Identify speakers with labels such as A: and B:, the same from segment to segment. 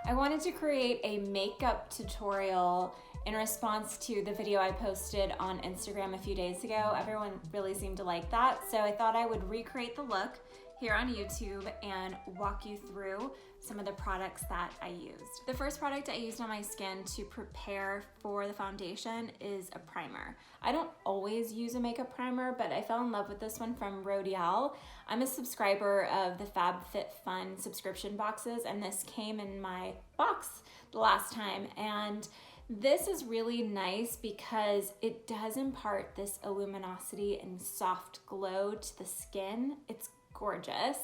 A: I wanted to create a makeup tutorial in response to the video I posted on Instagram a few days ago. Everyone really seemed to like that, so I thought I would recreate the look here on YouTube and walk you through some of the products that I used. The first product I used on my skin to prepare for the foundation is a primer. I don't always use a makeup primer, but I fell in love with this one from Rodial. I'm a subscriber of the FabFitFun subscription boxes, and this came in my box the last time. And this is really nice because it does impart this luminosity and soft glow to the skin. It's gorgeous.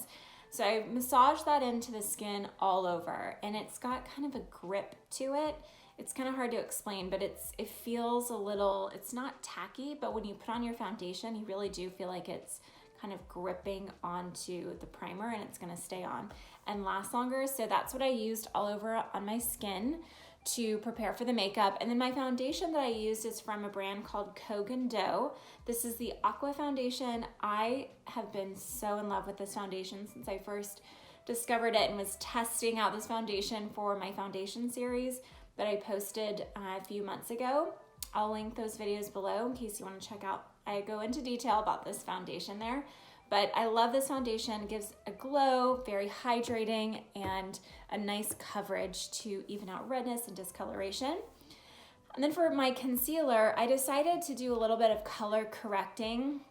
A: So I massaged that into the skin all over, and it's got kind of a grip to it. It's kind of hard to explain, but it feels a little, it's not tacky, but when you put on your foundation, you really do feel like it's kind of gripping onto the primer, and it's gonna stay on and last longer. So that's what I used all over on my skin to prepare for the makeup. And then my foundation that I used is from a brand called Kogan Dough. This is the Aqua Foundation. I have been so in love with this foundation since I first discovered it and was testing out this foundation for my foundation series that I posted a few months ago. I'll link those videos below in case you want to check out. I go into detail about this foundation there. But I love this foundation. It gives a glow, very hydrating, and a nice coverage to even out redness and discoloration. And then for my concealer, I decided to do a little bit of color correcting.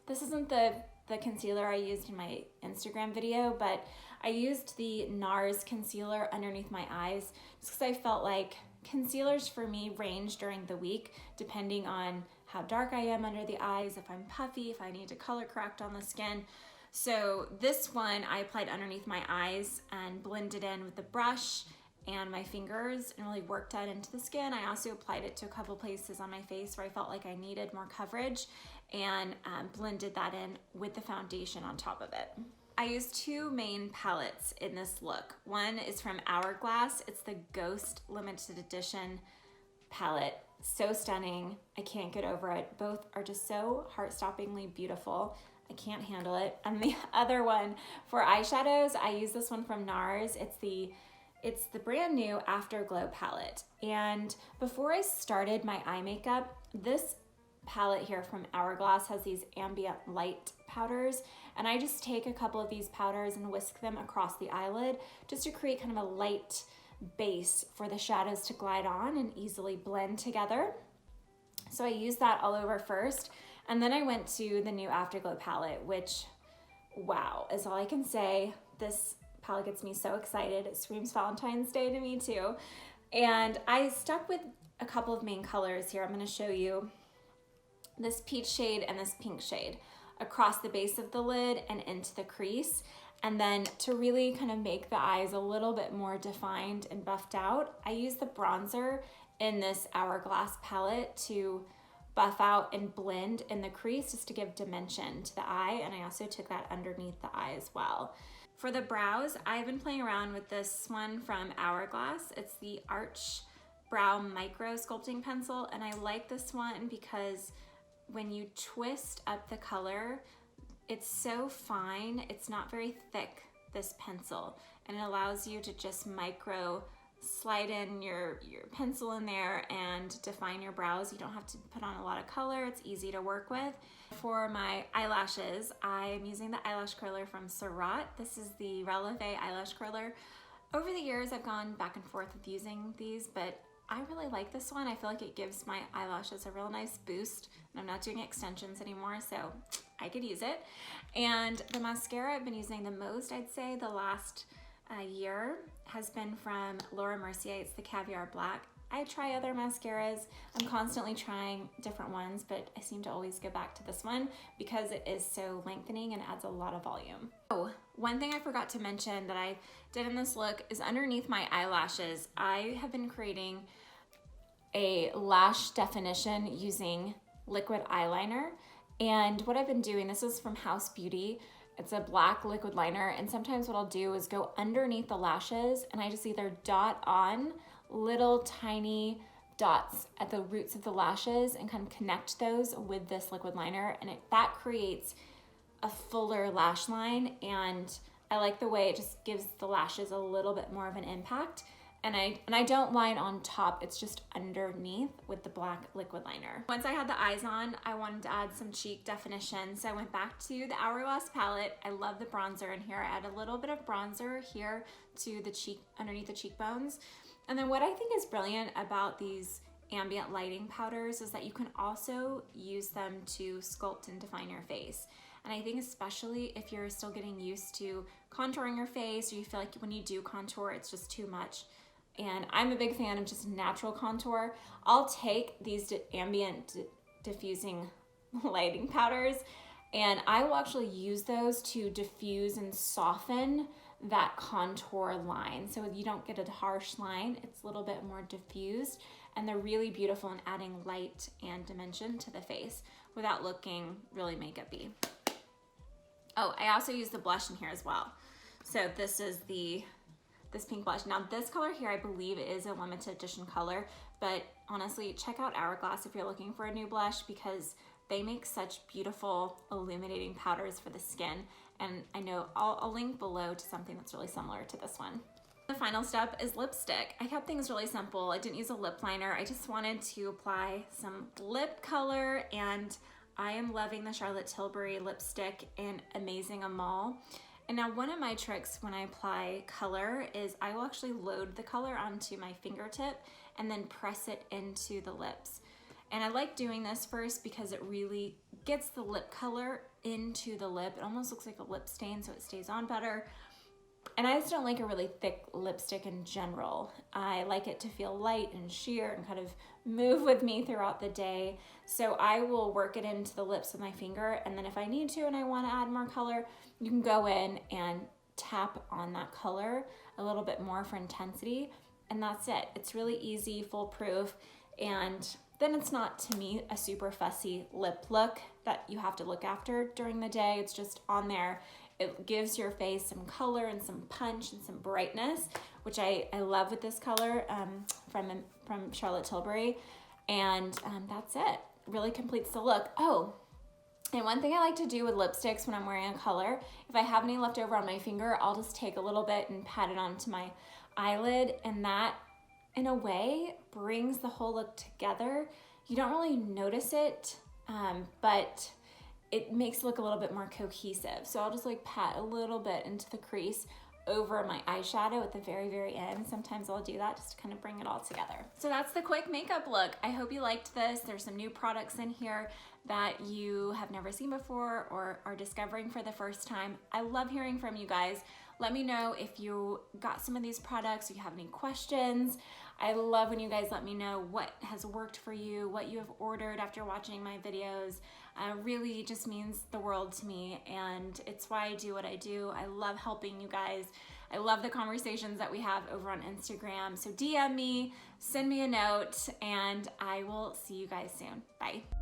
A: This isn't the concealer I used in my Instagram video, but I used the NARS concealer underneath my eyes just because I felt like concealers for me range during the week depending on how dark I am under the eyes, if I'm puffy, if I need to color correct on the skin. So this one I applied underneath my eyes and blended in with the brush and my fingers and really worked that into the skin. I also applied it to a couple places on my face where I felt like I needed more coverage and blended that in with the foundation on top of it. I used two main palettes in this look. One is from Hourglass. It's the Ghost Limited Edition palette. So stunning. I can't get over it. Both are just so heart-stoppingly beautiful. I can't handle it. And the other one for eyeshadows, I use this one from NARS. It's the brand new Afterglow palette. And before I started my eye makeup, this palette here from Hourglass has these ambient light powders, and I just take a couple of these powders and whisk them across the eyelid just to create kind of a light base for the shadows to glide on and easily blend together. So I used that all over first, and then I went to the new Afterglow palette, which, wow, is all I can say. This palette gets me so excited. It screams Valentine's Day to me too. And I stuck with a couple of main colors here. I'm going to show you this peach shade and this pink shade across the base of the lid and into the crease. And then to really kind of make the eyes a little bit more defined and buffed out, I use the bronzer in this Hourglass palette to buff out and blend in the crease just to give dimension to the eye. And I also took that underneath the eye as well. For the brows, I've been playing around with this one from Hourglass. It's the Arch Brow Micro Sculpting Pencil. And I like this one because when you twist up the color, it's so fine, it's not very thick, this pencil, and it allows you to just micro slide in your pencil in there and define your brows. You don't have to put on a lot of color, it's easy to work with. For my eyelashes, I'm using the eyelash curler from Surratt. This is the Releve eyelash curler. Over the years, I've gone back and forth with using these, but I really like this one. I feel like it gives my eyelashes a real nice boost, and I'm not doing extensions anymore, so I could use it. And the mascara I've been using the most, I'd say the last year, has been from Laura Mercier. It's the Caviar Black. I try other mascaras. I'm constantly trying different ones, but I seem to always go back to this one because it is so lengthening and adds a lot of volume. Oh, one thing I forgot to mention that I did in this look is underneath my eyelashes, I have been creating a lash definition using liquid eyeliner. And what I've been doing, this is from House Beauty. It's a black liquid liner, and sometimes what I'll do is go underneath the lashes and I just either dot on little tiny dots at the roots of the lashes and kind of connect those with this liquid liner, and that creates a fuller lash line and I like the way it just gives the lashes a little bit more of an impact. And I don't line on top, it's just underneath with the black liquid liner. Once I had the eyes on, I wanted to add some cheek definition. So I went back to the Hourglass palette. I love the bronzer in here. I add a little bit of bronzer here to the cheek, underneath the cheekbones. And then what I think is brilliant about these ambient lighting powders is that you can also use them to sculpt and define your face. And I think especially if you're still getting used to contouring your face, or you feel like when you do contour, it's just too much. And I'm a big fan of just natural contour. I'll take these ambient diffusing lighting powders and I will actually use those to diffuse and soften that contour line. So you don't get a harsh line, it's a little bit more diffused, and they're really beautiful in adding light and dimension to the face without looking really makeup-y. Oh, I also use the blush in here as well. So this is this pink blush. Now this color here, I believe is a limited edition color, but honestly, check out Hourglass if you're looking for a new blush because they make such beautiful illuminating powders for the skin. And I know I'll link below to something that's really similar to this one. The final step is lipstick. I kept things really simple. I didn't use a lip liner. I just wanted to apply some lip color, and I am loving the Charlotte Tilbury lipstick in Amazing Amal. And now one of my tricks when I apply color is I will actually load the color onto my fingertip and then press it into the lips. And I like doing this first because it really gets the lip color into the lip. It almost looks like a lip stain, so it stays on better. And I just don't like a really thick lipstick in general. I like it to feel light and sheer and kind of move with me throughout the day. So I will work it into the lips with my finger, and then if I need to and I want to add more color, you can go in and tap on that color a little bit more for intensity, and that's it. It's really easy, foolproof, and then it's not, to me, a super fussy lip look that you have to look after during the day. It's just on there. It gives your face some color and some punch and some brightness, which I love with this color from Charlotte Tilbury. And that's it. Really completes the look. Oh, and one thing I like to do with lipsticks when I'm wearing a color, if I have any left over on my finger, I'll just take a little bit and pat it onto my eyelid, and that, in a way, brings the whole look together. You don't really notice it, but it makes it look a little bit more cohesive. So I'll just like pat a little bit into the crease over my eyeshadow at the very, very end. Sometimes I'll do that just to kind of bring it all together. So that's the quick makeup look. I hope you liked this. There's some new products in here that you have never seen before or are discovering for the first time. I love hearing from you guys. Let me know if you got some of these products, if you have any questions. I love when you guys let me know what has worked for you, what you have ordered after watching my videos. Really just means the world to me, and it's why I do what I do. I love helping you guys. I love the conversations that we have over on Instagram. So DM me, send me a note, and I will see you guys soon. Bye.